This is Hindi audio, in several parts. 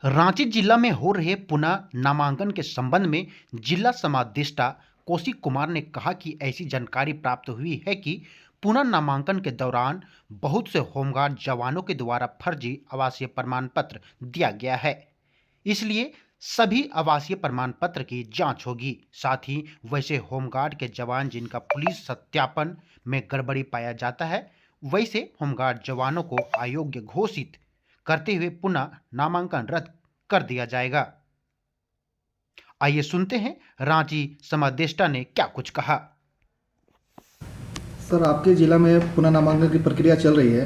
रांची जिला में हो रहे पुनः नामांकन के संबंध में जिला समादेष्टा कौशिक कुमार ने कहा कि ऐसी जानकारी प्राप्त हुई है कि पुनः नामांकन के दौरान बहुत से होमगार्ड जवानों के द्वारा फर्जी आवासीय प्रमाण पत्र दिया गया है। इसलिए सभी आवासीय प्रमाण पत्र की जांच होगी। साथ ही वैसे होमगार्ड के जवान जिनका पुलिस सत्यापन में गड़बड़ी पाया जाता है, वैसे होमगार्ड जवानों को अयोग्य घोषित करते हुए पुनः नामांकन रद्द कर दिया जाएगा। आइए सुनते हैं रांची समादेष्टा ने क्या कुछ कहा। सर, आपके जिला में पुनः नामांकन की प्रक्रिया चल रही है,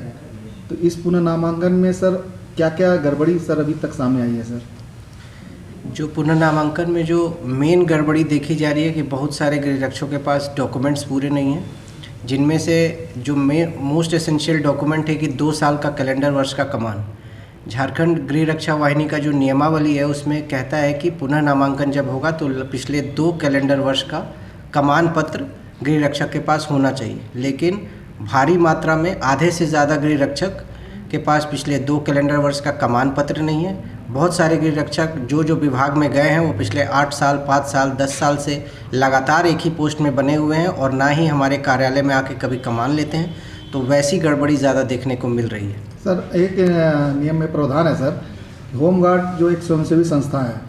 तो इस पुनः नामांकन में सर क्या क्या गड़बड़ी सर अभी तक सामने आई है? सर, जो पुनः नामांकन में जो मेन गड़बड़ी देखी जा रही है कि बहुत सारे गृहरक्षकों के पास डॉक्यूमेंट्स पूरे नहीं हैं, जिनमें से जो मोस्ट एसेंशियल डॉक्यूमेंट है कि 2 साल का कैलेंडर वर्ष का कमान। झारखंड गृह रक्षा वाहिनी का जो नियमावली है उसमें कहता है कि पुनः नामांकन जब होगा तो पिछले 2 कैलेंडर वर्ष का कमान पत्र गृह रक्षक के पास होना चाहिए, लेकिन भारी मात्रा में आधे से ज़्यादा गृह रक्षक के पास पिछले 2 कैलेंडर वर्ष का कमान पत्र नहीं है। बहुत सारे गृह रक्षक जो विभाग में गए हैं वो पिछले 8 साल, 5 साल, 10 साल से लगातार एक ही पोस्ट में बने हुए हैं और ना ही हमारे कार्यालय में आके कभी कमान लेते हैं, तो वैसी गड़बड़ी ज़्यादा देखने को मिल रही है। सर, एक नियम में प्रावधान है सर, होमगार्ड जो एक स्वयंसेवी संस्था है,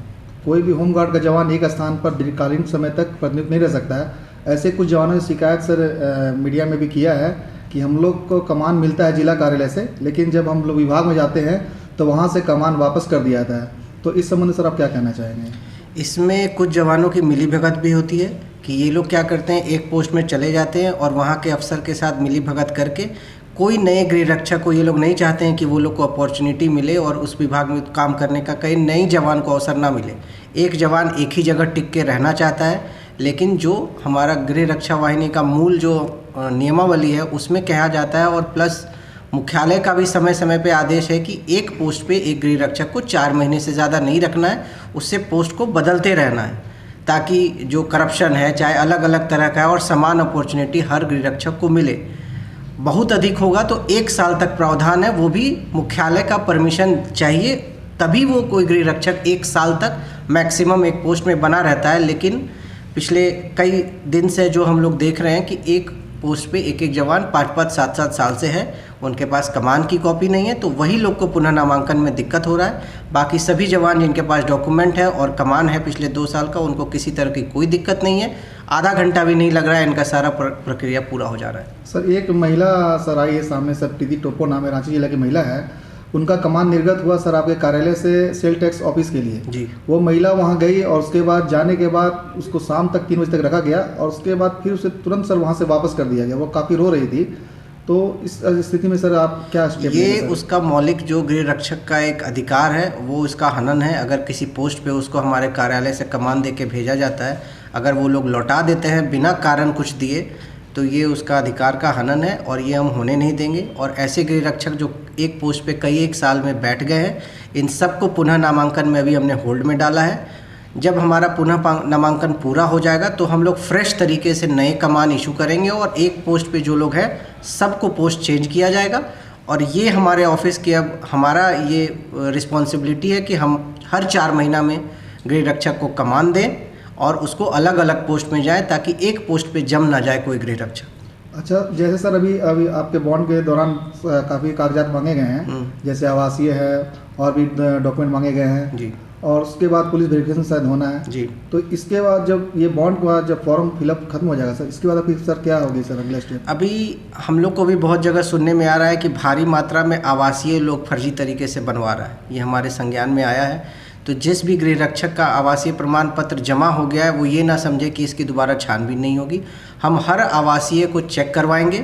कोई भी होमगार्ड का जवान एक स्थान पर दीर्घकालीन समय तक प्रतिनियुक्त नहीं रह सकता है। ऐसे कुछ जवानों ने शिकायत सर मीडिया में भी किया है कि हम लोग को कमान मिलता है जिला कार्यालय से, लेकिन जब हम लोग विभाग में जाते हैं तो वहाँ से कमान वापस कर दिया जाता है। तो इस संबंध में सर आप क्या कहना चाहेंगे? इसमें कुछ जवानों की मिलीभगत भी होती है कि ये लोग क्या करते हैं, एक पोस्ट में चले जाते हैं और वहाँ के अफसर के साथ मिलीभगत करके कोई नए गृह रक्षक को ये लोग नहीं चाहते हैं कि वो लोग को अपॉर्चुनिटी मिले और उस विभाग में काम करने का कई नई जवान को अवसर ना मिले। एक जवान एक ही जगह टिक के रहना चाहता है, लेकिन जो हमारा गृह रक्षा वाहिनी का मूल जो नियमावली है उसमें कहा जाता है और प्लस मुख्यालय का भी समय समय पे आदेश है कि एक पोस्ट पे एक गृह रक्षक को 4 महीने से ज़्यादा नहीं रखना है, उससे पोस्ट को बदलते रहना है, ताकि जो करप्शन है चाहे अलग अलग तरह का है और समान अपॉर्चुनिटी हर गृह रक्षक को मिले। बहुत अधिक होगा तो 1 साल तक प्रावधान है, वो भी मुख्यालय का परमिशन चाहिए, तभी वो कोई गृह रक्षक 1 साल तक मैक्सिमम एक पोस्ट में बना रहता है। लेकिन पिछले कई दिन से जो हम लोग देख रहे हैं कि एक पोस्ट पे एक जवान 5-5, 7-7 साल से है, उनके पास कमान की कॉपी नहीं है, तो वही लोग को पुनः नामांकन में दिक्कत हो रहा है। बाकी सभी जवान जिनके पास डॉक्यूमेंट है और कमान है पिछले 2 साल का, उनको किसी तरह की कोई दिक्कत नहीं है। आधा घंटा भी नहीं लग रहा है, इनका सारा प्रक्रिया पूरा हो जा रहा है। सर, एक महिला सर आई है सामने, सर प्रीति टोपो नाम है, रांची जिला की महिला है। उनका कमान निर्गत हुआ सर आपके कार्यालय से सेल टैक्स ऑफिस के लिए जी। वो महिला वहाँ गई और उसके बाद जाने के बाद उसको शाम तक 3 बजे तक रखा गया और उसके बाद फिर उसे तुरंत सर वहाँ से वापस कर दिया गया। वो काफ़ी रो रही थी, तो इस स्थिति में सर आप क्या स्टेप लेंगे? ये उसका मौलिक जो गृह रक्षक का एक अधिकार है वो इसका हनन है। अगर किसी पोस्ट पे उसको हमारे कार्यालय से कमान दे के भेजा जाता है, अगर वो लोग लौटा देते हैं बिना कारण कुछ दिए, तो ये उसका अधिकार का हनन है और ये हम होने नहीं देंगे। और ऐसे गृह रक्षक जो एक पोस्ट पे कई 1 साल में बैठ गए हैं, इन सबको पुनः नामांकन में अभी हमने होल्ड में डाला है। जब हमारा पुनः नामांकन पूरा हो जाएगा तो हम लोग फ्रेश तरीके से नए कमान इशू करेंगे और एक पोस्ट पे जो लोग हैं सबको पोस्ट चेंज किया जाएगा। और ये हमारे ऑफिस की अब हमारा ये रिस्पॉन्सिबिलिटी है कि हम हर 4 महीना में गृह रक्षक को कमान दें और उसको अलग अलग पोस्ट में जाए, ताकि एक पोस्ट पे जम ना जाए कोई गृह रक्षक। अच्छा, जैसे सर अभी आपके बॉन्ड के दौरान काफ़ी कागजात मांगे गए हैं, जैसे आवासीय है और भी डॉक्यूमेंट मांगे गए हैं जी, और उसके बाद पुलिस वेरिफिकेशन शायद होना है जी। तो इसके बाद जब ये बॉन्ड के बाद जब फॉर्म फिलअप खत्म हो जाएगा सर, इसके बाद फिर सर क्या होगी सर अगला स्टेप? अभी हम लोग को भी बहुत जगह सुनने में आ रहा है कि भारी मात्रा में आवासीय लोग फर्जी तरीके से बनवा रहा है, ये हमारे संज्ञान में आया है। तो जिस भी गृह रक्षक का आवासीय प्रमाण पत्र जमा हो गया है वो ये ना समझे कि इसकी दोबारा छानबीन नहीं होगी। हम हर आवासीय को चेक करवाएंगे,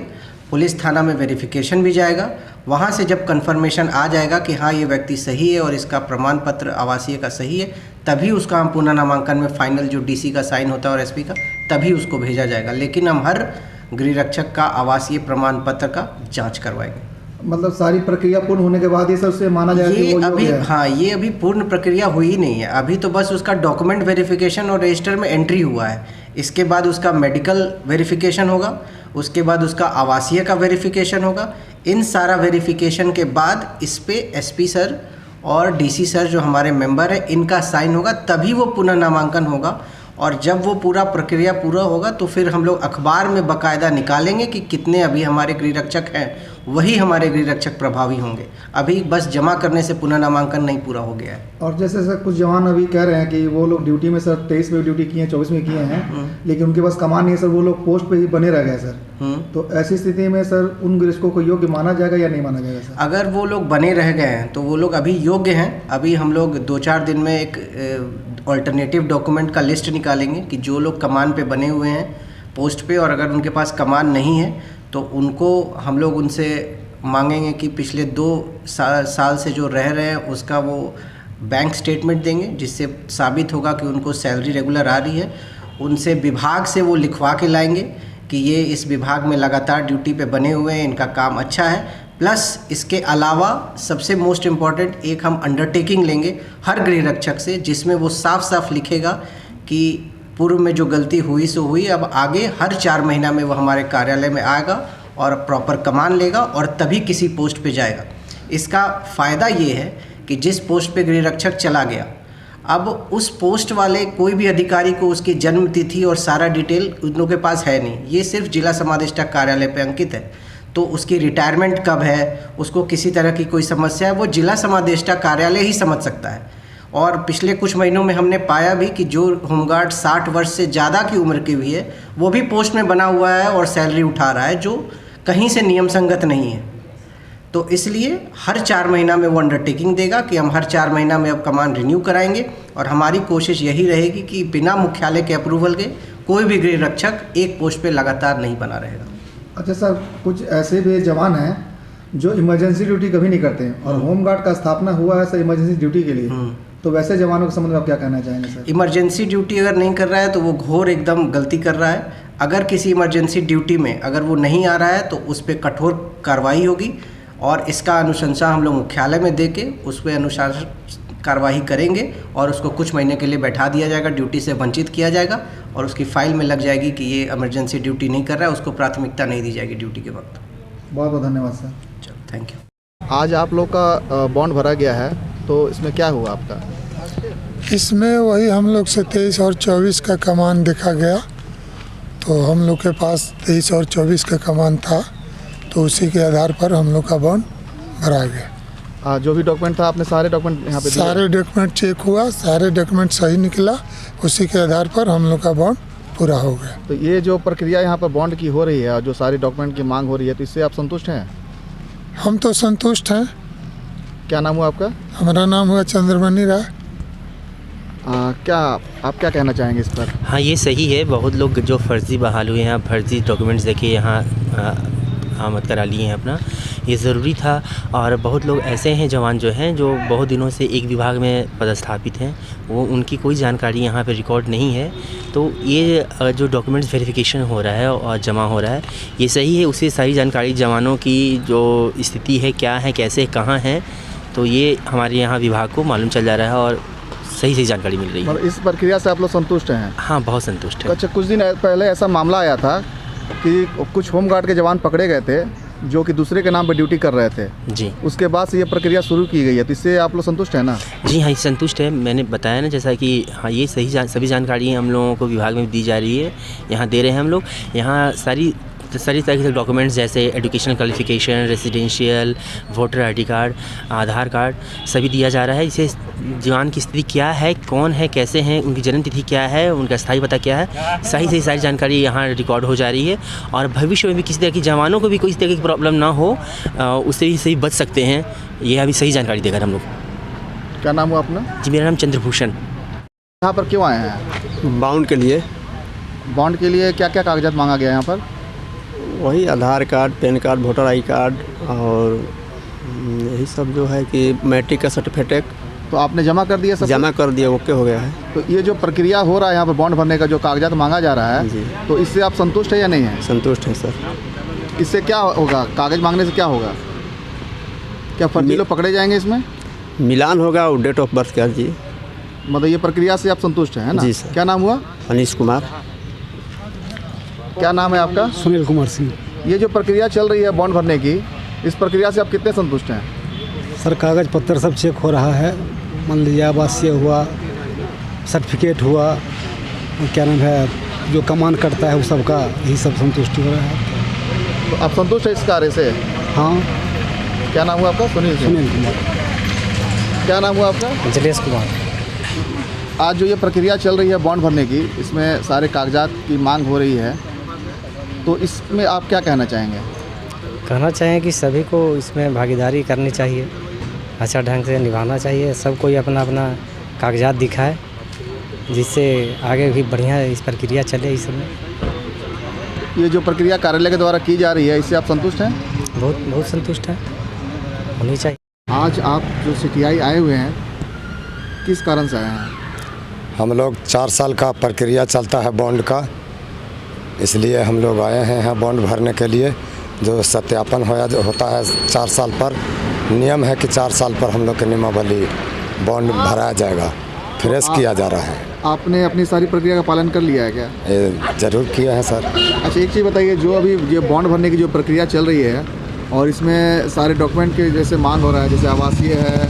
पुलिस थाना में वेरिफिकेशन भी जाएगा, वहाँ से जब कंफर्मेशन आ जाएगा कि हाँ ये व्यक्ति सही है और इसका प्रमाण पत्र आवासीय का सही है, तभी उसका हम पुनः नामांकन में फाइनल जो डीसी का साइन होता है और एसपी का, तभी उसको भेजा जाएगा। लेकिन हम हर गृह रक्षक का आवासीय प्रमाण पत्र का जाँच करवाएंगे। मतलब सारी प्रक्रिया पूर्ण होने के बाद ये सबसे माना जाए कि वो अभी हाँ, ये अभी पूर्ण प्रक्रिया हुई ही नहीं है। अभी तो बस उसका डॉक्यूमेंट वेरिफिकेशन और रजिस्टर में एंट्री हुआ है। इसके बाद उसका मेडिकल वेरिफिकेशन होगा, उसके बाद उसका आवासीय का वेरिफिकेशन होगा। इन सारा वेरिफिकेशन के बाद इस पे एसपी सर और डीसी सर जो हमारे मेंबर है इनका साइन होगा, तभी वो पुनः नामांकन होगा। और जब वो पूरा प्रक्रिया पूरा होगा तो फिर हम लोग अखबार में बाकायदा निकालेंगे कि कितने अभी हमारे गृह रक्षक हैं, वही हमारे गृह रक्षक प्रभावी होंगे। अभी बस जमा करने से पुनः नामांकन नहीं पूरा हो गया है। और जैसे सर कुछ जवान अभी कह रहे हैं कि वो लोग ड्यूटी में सर 23 में ड्यूटी किए हैं, 24 में किए हैं, लेकिन उनके पास कमान नहीं है सर, वो लोग पोस्ट पे ही बने रह गए सर। तो ऐसी स्थिति में सर उन गृहरक्षकों को योग्य माना जाएगा या नहीं माना जाएगा सर? अगर वो लोग बने रह गए हैं तो वो लोग अभी योग्य हैं। अभी हम लोग 2-4 दिन में एक ऑल्टरनेटिव डॉक्यूमेंट का लिस्ट निकालेंगे कि जो लोग कमान पे बने हुए हैं पोस्ट पे, और अगर उनके पास कमान नहीं है तो उनको हम लोग उनसे मांगेंगे कि पिछले 2 साल से जो रह रहे हैं उसका वो बैंक स्टेटमेंट देंगे, जिससे साबित होगा कि उनको सैलरी रेगुलर आ रही है। उनसे विभाग से वो लिखवा के लाएंगे कि ये इस विभाग में लगातार ड्यूटी पे बने हुए हैं, इनका काम अच्छा है। प्लस इसके अलावा सबसे मोस्ट इम्पॉर्टेंट एक हम अंडरटेकिंग लेंगे हर गृह रक्षक से, जिसमें वो साफ साफ लिखेगा कि पूर्व में जो गलती हुई सो हुई, अब आगे हर 4 महीना में वो हमारे कार्यालय में आएगा और प्रॉपर कमान लेगा और तभी किसी पोस्ट पे जाएगा। इसका फ़ायदा ये है कि जिस पोस्ट पे गृह रक्षक चला गया, अब उस पोस्ट वाले कोई भी अधिकारी को उसकी जन्म तिथि और सारा डिटेल उन लोगों के पास है नहीं, ये सिर्फ जिला समादेष्टा कार्यालय पे अंकित है। तो उसकी रिटायरमेंट कब है, उसको किसी तरह की कोई समस्या है, वो जिला समादेष्टा कार्यालय ही समझ सकता है। और पिछले कुछ महीनों में हमने पाया भी कि जो होमगार्ड 60 वर्ष से ज़्यादा की उम्र की भी है, वो भी पोस्ट में बना हुआ है और सैलरी उठा रहा है, जो कहीं से नियम संगत नहीं है। तो इसलिए हर 4 महीना में वो अंडरटेकिंग देगा कि हम हर 4 महीना में अब कमान रिन्यू कराएंगे, और हमारी कोशिश यही रहेगी कि बिना मुख्यालय के अप्रूवल के कोई भी गृह रक्षक एक पोस्ट पे लगातार नहीं बना रहेगा। अच्छा सर, कुछ ऐसे भी जवान हैं जो इमरजेंसी ड्यूटी कभी नहीं करते हैं और होमगार्ड का स्थापना हुआ है सर इमरजेंसी ड्यूटी के लिए, तो वैसे जवानों के संबंध में आप क्या कहना चाहेंगे सर? इमरजेंसी ड्यूटी अगर नहीं कर रहा है तो वो घोर एकदम गलती कर रहा है। अगर किसी इमरजेंसी ड्यूटी में अगर वो नहीं आ रहा है तो उस पर कठोर कार्रवाई होगी, और इसका अनुशंसा हम लोग मुख्यालय में दे के उस पर अनुशासन कार्रवाई करेंगे और उसको कुछ महीने के लिए बैठा दिया जाएगा, ड्यूटी से वंचित किया जाएगा और उसकी फाइल में लग जाएगी कि ये इमरजेंसी ड्यूटी नहीं कर रहा है, उसको प्राथमिकता नहीं दी जाएगी ड्यूटी के वक्त। बहुत बहुत धन्यवाद सर। चलो, थैंक यू। आज आप लोग का बॉन्ड भरा गया है, तो इसमें क्या हुआ आपका? इसमें वही हम लोग से 23 और 24 का कमान देखा गया, तो हम लोग के पास 23 और 24 का कमान था, तो उसी के आधार पर हम लोग का बॉन्ड भरा गया। जो भी डॉक्यूमेंट था आपने सारे डॉक्यूमेंट यहाँ पे दिए? सारे डॉक्यूमेंट चेक हुआ, सारे डॉक्यूमेंट सही निकला, उसी के आधार पर हम लोग का बॉन्ड पूरा हो गया। तो ये जो प्रक्रिया यहाँ पर बॉन्ड की हो रही है और जो सारे डॉक्यूमेंट की मांग हो रही है, तो इससे आप संतुष्ट हैं? हम तो संतुष्ट हैं। क्या नाम हुआ आपका? हमारा नाम हुआ चंद्रमणि राय। क्या आप क्या कहना चाहेंगे इस पर? हाँ, ये सही है। बहुत लोग जो फर्जी बहाल हुए हैं, फर्जी डॉक्यूमेंट्स देके यहाँ आमद करा लिए हैं अपना, ये ज़रूरी था। और बहुत लोग ऐसे हैं जवान जो हैं जो बहुत दिनों से एक विभाग में पदस्थापित हैं, वो उनकी कोई जानकारी यहाँ पे रिकॉर्ड नहीं है। तो ये जो डॉक्यूमेंट्स वेरिफिकेशन हो रहा है और जमा हो रहा है, ये सही है। उससे सारी जानकारी जवानों की जो स्थिति है, क्या है, कैसे, कहाँ है, तो ये हमारे यहाँ विभाग को मालूम चल जा रहा है और सही सही जानकारी मिल रही है। और इस प्रक्रिया से आप लोग संतुष्ट हैं? हाँ, बहुत संतुष्ट है। अच्छा, कुछ दिन पहले ऐसा मामला आया था कि कुछ होमगार्ड के जवान पकड़े गए थे जो कि दूसरे के नाम पर ड्यूटी कर रहे थे जी। उसके बाद से ये प्रक्रिया शुरू की गई है, तो इससे आप लोग संतुष्ट हैं ना? जी हाँ, संतुष्ट है। मैंने बताया ना, जैसा कि हाँ, ये सभी जानकारी हम लोगों को विभाग में दी जा रही है, यहाँ दे रहे हैं हम लोग। यहाँ सारी तरह के डॉक्यूमेंट्स जैसे educational qualification, residential, voter ID card, Aadhaar card, सभी दिया जा रहा है। इसे जवान की स्थिति क्या है, कौन है, कैसे हैं, उनकी जन्म तिथि क्या है, उनका स्थायी पता क्या है, सही से सारी जानकारी यहाँ रिकॉर्ड हो जा रही है। और भविष्य में भी किसी तरह की जवानों को भी कोई तरह की प्रॉब्लम ना हो, उससे भी सही बच सकते हैं। ये अभी सही जानकारी देकर हम लोग। क्या नाम हुआ अपना? जी, मेरा नाम चंद्रभूषण। यहाँ पर क्यों आए हैं? बॉन्ड के लिए। बॉन्ड के लिए क्या क्या कागजात मांगा गया यहाँ पर? वही Aadhaar card, PAN card, voter I card और यही सब जो है कि मैट्रिक का सर्टिफिकेट। तो आपने जमा कर दिया सब? जमा कर दिया, ओके हो गया है। तो ये जो प्रक्रिया हो रहा है यहाँ पर बॉन्ड भरने का, जो कागजात मांगा जा रहा है जी, तो इससे आप संतुष्ट है या नहीं है? संतुष्ट है सर। इससे क्या होगा? कागज मांगने से क्या होगा? क्या फर्जी लोग पकड़े जाएंगे इसमें? मिलान होगा और डेट ऑफ बर्थ का। जी, मतलब ये प्रक्रिया से आप संतुष्ट हैं, है ना? जी सर। क्या नाम हुआ? अनीश कुमार। क्या नाम है आपका? सुनील कुमार सिंह। ये जो प्रक्रिया चल रही है बॉन्ड भरने की, इस प्रक्रिया से आप कितने संतुष्ट हैं? सर कागज़ पत्तर सब चेक हो रहा है। मान लीजिए आवासीय हुआ, सर्टिफिकेट हुआ, और क्या नाम है जो कमान करता है वो सबका यही सब संतुष्टि हो रहा है। तो आप संतुष्ट है इस कार्य से? हाँ। क्या नाम हुआ आपका? सुनील कुमार। क्या नाम हुआ आपका? जलेश कुमार। आज जो ये प्रक्रिया चल रही है बॉन्ड भरने की, इसमें सारे कागजात की मांग हो रही है, तो इसमें आप क्या कहना चाहेंगे? कहना चाहें कि सभी को इसमें भागीदारी करनी चाहिए, अच्छा ढंग से निभाना चाहिए। सब कोई अपना अपना कागजात दिखाए, जिससे आगे भी बढ़िया इस प्रक्रिया चले। इसमें ये जो प्रक्रिया कार्यालय के द्वारा की जा रही है, इससे आप संतुष्ट हैं? बहुत संतुष्ट है, होनी चाहिए। आज आप जो सीटीआई आए हुए हैं, किस कारण से आए हैं? हम लोग 4 साल का प्रक्रिया चलता है बॉन्ड का, इसलिए हम लोग आए हैं यहाँ बॉन्ड भरने के लिए। जो सत्यापन होता है 4 साल पर, नियम है कि 4 साल पर हम लोग के नियमावली बॉन्ड भराया जाएगा, फ्रेश किया जा रहा है। आपने अपनी सारी प्रक्रिया का पालन कर लिया है क्या? ज़रूर किया है सर। अच्छा, एक चीज़ बताइए, जो अभी ये बॉन्ड भरने की जो प्रक्रिया चल रही है और इसमें सारे डॉक्यूमेंट के जैसे मांग हो रहा है, जैसे आवासीय है,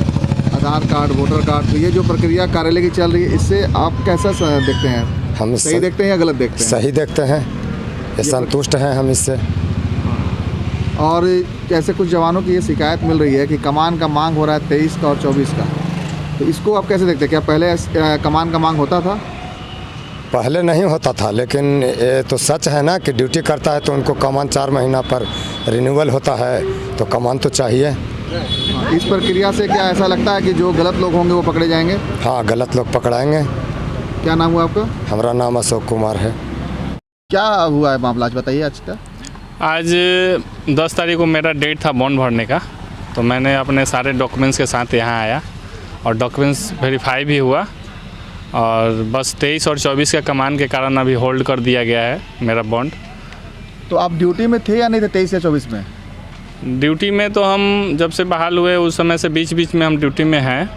आधार कार्ड, वोटर कार्ड, तो ये जो प्रक्रिया कार्यालय की चल रही है, इससे आप कैसा देखते हैं? हम सही देखते हैं या गलत देखते हैं? सही देखते हैं, ये संतुष्ट हैं हम इससे। और जैसे कुछ जवानों की ये शिकायत मिल रही है कि कमान का मांग हो रहा है 23 का और 24 का, तो इसको आप कैसे देखते हैं? क्या पहले कमान का मांग होता था? पहले नहीं होता था, लेकिन ये तो सच है ना कि ड्यूटी करता है तो उनको कमान 4 महीना पर रिन्यूअल होता है, तो कमान तो चाहिए। इस प्रक्रिया से क्या ऐसा लगता है कि जो गलत लोग होंगे वो पकड़े जाएंगे? हाँ, गलत लोग पकड़ाएंगे। क्या नाम हुआ आपका? हमारा नाम अशोक कुमार है। क्या हुआ है मामला, आज बताइए। आज का आज 10 तारीख को मेरा डेट था बॉन्ड भरने का, तो मैंने अपने सारे डॉक्यूमेंट्स के साथ यहाँ आया और डॉक्यूमेंट्स वेरीफाई भी हुआ, और बस 23 और 24 का कमान के कारण अभी होल्ड कर दिया गया है मेरा बॉन्ड। तो आप ड्यूटी में थे या नहीं थे 23 या 24 में? ड्यूटी में तो हम जब से बहाल हुए उस समय से बीच बीच में हम ड्यूटी में हैं,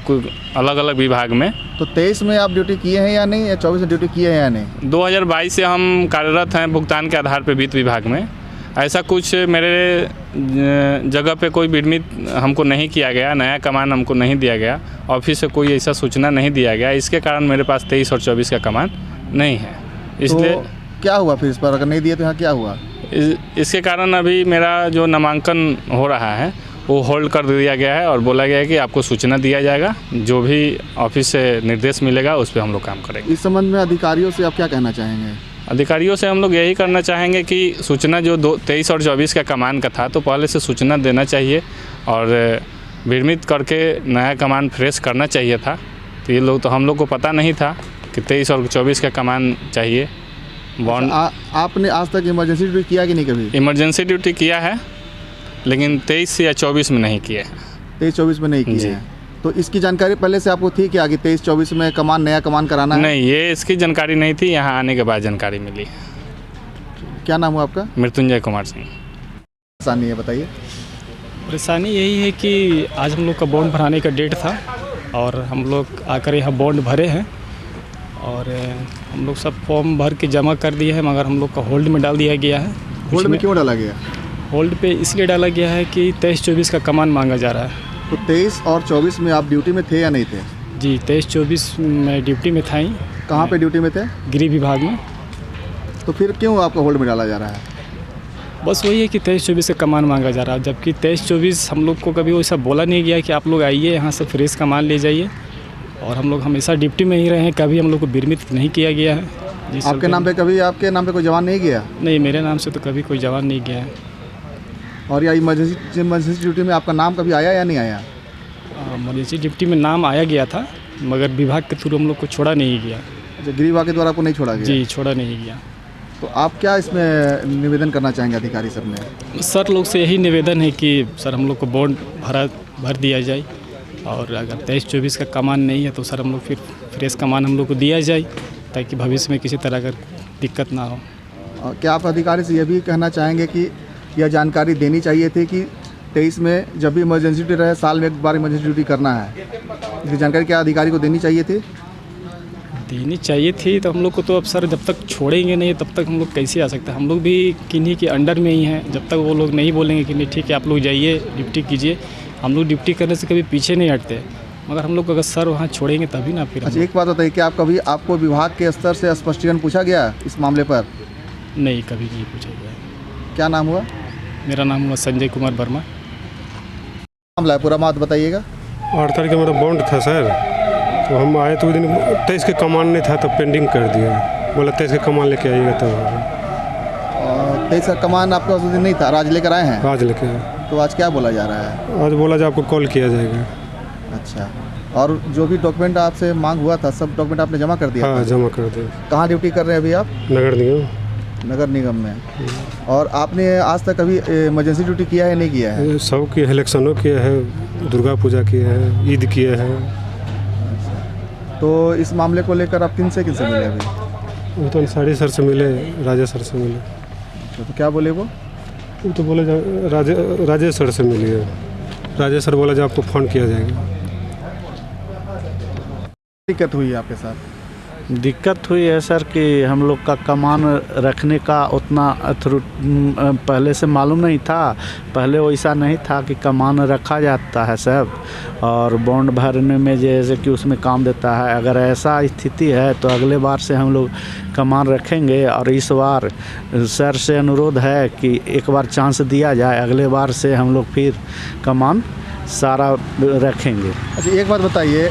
कोई अलग अलग विभाग में। तो 23 में आप ड्यूटी किए हैं या नहीं, या 24 में ड्यूटी किए हैं या नहीं? 2022 से हम कार्यरत हैं भुगतान के आधार पर वित्त विभाग में। ऐसा कुछ मेरे जगह पे कोई विनियमित हमको नहीं किया गया, नया कमान हमको नहीं दिया गया, ऑफिस से कोई ऐसा सूचना नहीं दिया गया, इसके कारण मेरे पास 23 और 24 का कमान नहीं है। इसलिए तो क्या हुआ फिर इस पर? अगर नहीं दिए तो यहाँ क्या हुआ? इसके कारण अभी मेरा जो नामांकन हो रहा है वो होल्ड कर दिया गया है, और बोला गया है कि आपको सूचना दिया जाएगा, जो भी ऑफिस से निर्देश मिलेगा उस पर हम लोग काम करेंगे। इस संबंध में अधिकारियों से आप क्या कहना चाहेंगे? अधिकारियों से हम लोग यही करना चाहेंगे कि सूचना जो 23 और 24 का कमान का था, तो पहले से सूचना देना चाहिए और विनियमित करके नया कमान फ्रेश करना चाहिए था। तो ये लोग तो हम लोग को पता नहीं था कि 23 और 24 का कमान चाहिए बॉन्ड। आपने आज तक इमरजेंसी ड्यूटी किया कि नहीं? कभी इमरजेंसी ड्यूटी किया है, लेकिन 23 या 24 में नहीं किए हैं। 23-24 में नहीं किए हैं। तो इसकी जानकारी पहले से आपको थी क्या कि 23-24 में कमान, नया कमान कराना है? नहीं, ये इसकी जानकारी नहीं थी, यहाँ आने के बाद जानकारी मिली। क्या नाम हुआ आपका? मृत्युंजय कुमार सिंह। परेशानी है बताइए। परेशानी यही है कि आज हम लोग का बॉन्ड भराने का डेट था और हम लोग आकर यहाँ बॉन्ड भरे हैं और हम लोग सब फॉर्म भर के जमा कर दिए हैं, मगर हम लोग का होल्ड में डाल दिया गया है। होल्ड में क्यों डाला गया? होल्ड पे इसलिए डाला गया है कि 23-24 का कमान मांगा जा रहा है। तो 23 और 24 में आप ड्यूटी में थे या नहीं थे? जी 23-24 में ड्यूटी में था ही। कहाँ पे ड्यूटी में थे? गृह विभाग में। तो फिर क्यों आपका होल्ड में डाला जा रहा है? बस वही है कि 23-24 से कमान मांगा जा रहा है, जबकि 23-24 हम लोग को कभी वैसा बोला नहीं गया कि आप लोग आइए यहाँ से फ्रेश कमान ले जाइए, और हम लोग हमेशा ड्यूटी में ही रहे हैं, कभी हम लोग को विनियमित नहीं किया गया है। आपके नाम पे कभी आपके नाम पे कोई जवान नहीं गया? नहीं, मेरे नाम से तो कभी कोई जवान नहीं गया है। और या इमरजेंसी ड्यूटी में आपका नाम कभी आया या नहीं आया? इमरजेंसी ड्यूटी में नाम आया गया था, मगर विभाग के थ्रू हम लोग को छोड़ा नहीं गया। अच्छा, गृह विभाग के द्वारा आपको नहीं छोड़ा गया? जी, छोड़ा नहीं गया। तो आप क्या इसमें निवेदन करना चाहेंगे अधिकारी सब में? सर लोग से यही निवेदन है कि सर हम लोग को बॉन्ड भर दिया जाए, और अगर 23-24 का कमान नहीं है तो सर हम लोग फिर फ्रेश कमान हम लोग को दिया जाए, ताकि भविष्य में किसी तरह का दिक्कत ना हो। क्या आप अधिकारी से यह भी कहना चाहेंगे कि यह जानकारी देनी चाहिए थी कि 23 में जब भी इमरजेंसी ड्यूटी रहे, साल में एक बार इमरजेंसी ड्यूटी करना है, इसकी जानकारी क्या अधिकारी को देनी चाहिए थी? देनी चाहिए थी। तो हम लोग को तो अब सर जब तक छोड़ेंगे नहीं तब तक हम लोग कैसे आ सकते हैं? हम लोग भी किन्हीं के अंडर में ही हैं। जब तक वो लोग नहीं बोलेंगे कि नहीं ठीक है आप लोग जाइए ड्यूटी कीजिए, हम लोग ड्यूटी करने से कभी पीछे नहीं हटते, मगर हम लोग अगर सर वहाँ छोड़ेंगे तभी ना फिर। अच्छा, एक बात बताइए कि आपको विभाग के स्तर से स्पष्टीकरण पूछा गया इस मामले पर? नहीं, कभी नहीं पूछा गया। क्या नाम हुआ? मेरा नाम हुआ संजय कुमार वर्मा। मामला है पूरा, बात बताइएगा। 8 तारीख का मेरा बॉन्ड था सर, तो हम आए तो उस दिन 23 के कमान नहीं था तो पेंडिंग कर दिया, बोला 23 का कमान लेके आइएगा। तो 23 का कमान आपका उस दिन नहीं था, आज लेकर आए हैं? आज लेके आए। तो आज क्या बोला जा रहा है? आज बोला जा आपको कॉल किया जाएगा। अच्छा, और जो भी डॉक्यूमेंट आपसे मांग हुआ था सब डॉक्यूमेंट आपने जमा कर दिया? हाँ, जमा कर दिया। कहाँ ड्यूटी कर रहे हैं अभी आप? नगर निगम में। और आपने आज तक कभी इमरजेंसी ड्यूटी किया है, नहीं किया है? सब की इलेक्शनों किए हैं, दुर्गा पूजा किए हैं, ईद किए हैं। तो इस मामले को लेकर आप किन से मिले अभी? वो तो अंसारी सर से मिले, राजेश सर से मिले। तो क्या बोले वो? तो बोले राजेश सर से मिलिए, राजेश सर बोला जो आपको फ़ोन किया जाएगा। दिक्कत हुई आपके साथ? दिक्कत हुई है सर कि हम लोग का कमान रखने का उतना पहले से मालूम नहीं था। पहले वैसा नहीं था कि कमान रखा जाता है सब, और बॉन्ड भरने में जैसे कि उसमें काम देता है। अगर ऐसा स्थिति है तो अगले बार से हम लोग कमान रखेंगे, और इस बार सर से अनुरोध है कि एक बार चांस दिया जाए, अगले बार से हम लोग फिर कमान सारा रखेंगे। अच्छा, एक बात बताइए,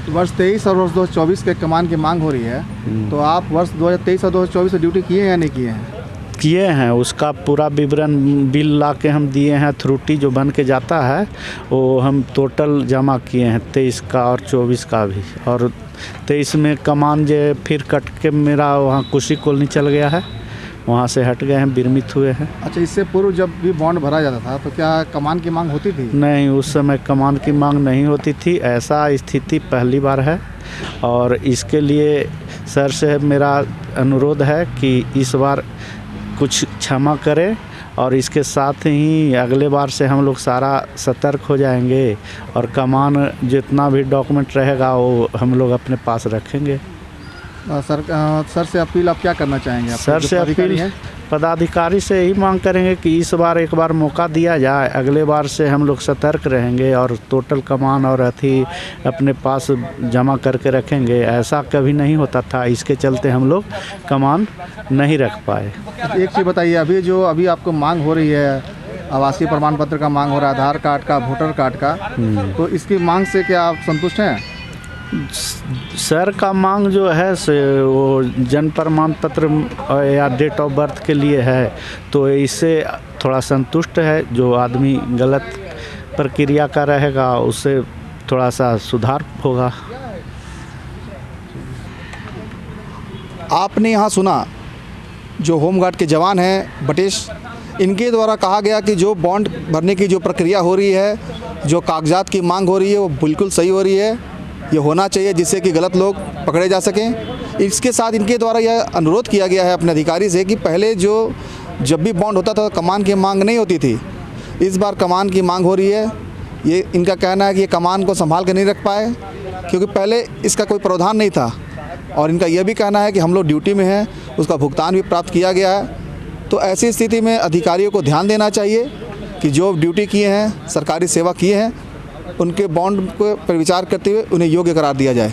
वर्ष 23 और वर्ष 2024 के कमान की मांग हो रही है, तो आप वर्ष 2023 और 2024 से ड्यूटी किए हैं या नहीं किए हैं? किए हैं, उसका पूरा विवरण बिल ला के हम दिए हैं। अथॉरिटी जो बन के जाता है वो हम टोटल जमा किए हैं, 23 का और 24 का भी। और 23 में कमान जो फिर कट के मेरा वहाँ कुशी कॉलोनी चल गया है, वहाँ से हट गए हैं, विरमित हुए हैं। अच्छा, इससे पूर्व जब भी बॉन्ड भरा जाता था तो क्या कमान की मांग होती थी? नहीं, उस समय कमान की मांग नहीं होती थी। ऐसा स्थिति पहली बार है, और इसके लिए सर से मेरा अनुरोध है कि इस बार कुछ क्षमा करें, और इसके साथ ही अगले बार से हम लोग सारा सतर्क हो जाएंगे, और कमान जितना भी डॉक्यूमेंट रहेगा वो हम लोग अपने पास रखेंगे। सर से अपील आप क्या करना चाहेंगे? सर से अपील पदाधिकारी से यही मांग करेंगे कि इस बार एक बार मौका दिया जाए, अगले बार से हम लोग सतर्क रहेंगे और टोटल कमान और अथी अपने पास जमा करके रखेंगे। ऐसा कभी नहीं होता था, इसके चलते हम लोग कमान नहीं रख पाए। एक चीज़ बताइए, अभी आपको मांग हो रही है, आवासीय प्रमाण पत्र का मांग हो रहा है, आधार कार्ड का, वोटर कार्ड का, तो इसकी मांग से क्या आप संतुष्ट हैं? सर का मांग जो है से वो जन्म प्रमाण पत्र या डेट ऑफ बर्थ के लिए है, तो इससे थोड़ा संतुष्ट है। जो आदमी गलत प्रक्रिया का रहेगा उससे थोड़ा सा सुधार होगा। आपने यहाँ सुना जो होमगार्ड के जवान हैं बटेश, इनके द्वारा कहा गया कि जो बॉन्ड भरने की जो प्रक्रिया हो रही है, जो कागजात की मांग हो रही है, वो बिल्कुल सही हो रही है। ये होना चाहिए जिससे कि गलत लोग पकड़े जा सकें। इसके साथ इनके द्वारा यह अनुरोध किया गया है अपने अधिकारी से कि पहले जब भी बॉन्ड होता था कमान की मांग नहीं होती थी, इस बार कमान की मांग हो रही है। ये इनका कहना है कि ये कमान को संभाल कर नहीं रख पाए क्योंकि पहले इसका कोई प्रावधान नहीं था, और इनका यह भी कहना है कि हम लोग ड्यूटी में हैं, उसका भुगतान भी प्राप्त किया गया है। तो ऐसी स्थिति में अधिकारियों को ध्यान देना चाहिए कि जो ड्यूटी किए हैं, सरकारी सेवा किए हैं, उनके बॉन्ड पर विचार करते हुए उन्हें योग्य करार दिया जाए।